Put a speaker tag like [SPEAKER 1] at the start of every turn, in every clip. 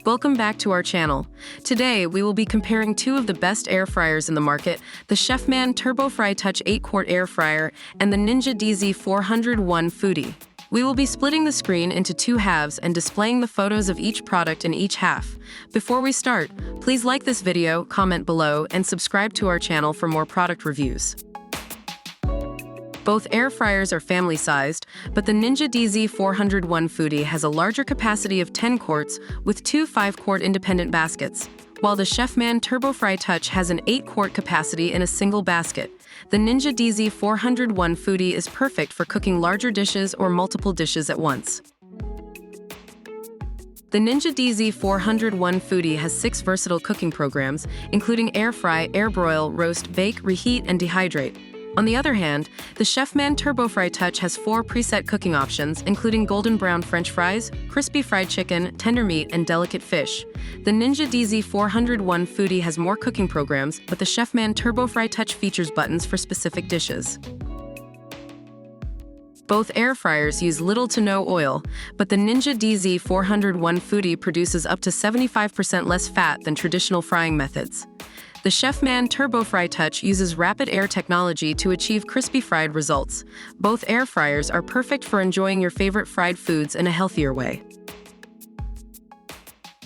[SPEAKER 1] Welcome back to our channel. Today, we will be comparing two of the best air fryers in the market, the Chefman TurboFry Touch 8-quart air fryer and the Ninja DZ401 Foodi. We will be splitting the screen into two halves and displaying the photos of each product in each half. Before we start, please like this video, comment below, and subscribe to our channel for more product reviews. Both air fryers are family-sized, but the Ninja DZ401 Foodi has a larger capacity of 10 quarts with two 5-quart independent baskets, while the Chefman TurboFry Touch has an 8-quart capacity in a single basket. The Ninja DZ401 Foodi is perfect for cooking larger dishes or multiple dishes at once. The Ninja DZ401 Foodi has 6 versatile cooking programs, including air fry, air broil, roast, bake, reheat, and dehydrate. On the other hand, the Chefman TurboFry Touch has 4 preset cooking options, including golden brown French fries, crispy fried chicken, tender meat, and delicate fish. The Ninja DZ401 Foodi has more cooking programs, but the Chefman TurboFry Touch features buttons for specific dishes. Both air fryers use little to no oil, but the Ninja DZ401 Foodi produces up to 75% less fat than traditional frying methods. The Chefman TurboFry Touch uses rapid air technology to achieve crispy fried results. Both air fryers are perfect for enjoying your favorite fried foods in a healthier way.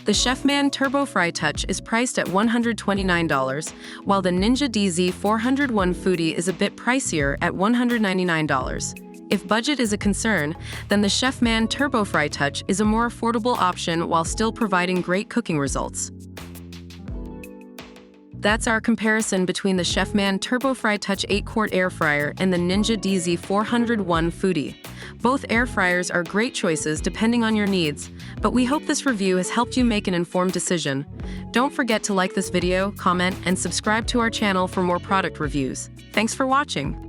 [SPEAKER 1] The Chefman TurboFry Touch is priced at $129, while the Ninja DZ401 Foodi is a bit pricier at $199. If budget is a concern, then the Chefman TurboFry Touch is a more affordable option while still providing great cooking results. That's our comparison between the Chefman TurboFry Touch 8-quart air fryer and the Ninja DZ401 Foodi. Both air fryers are great choices depending on your needs, but we hope this review has helped you make an informed decision. Don't forget to like this video, comment, and subscribe to our channel for more product reviews. Thanks for watching.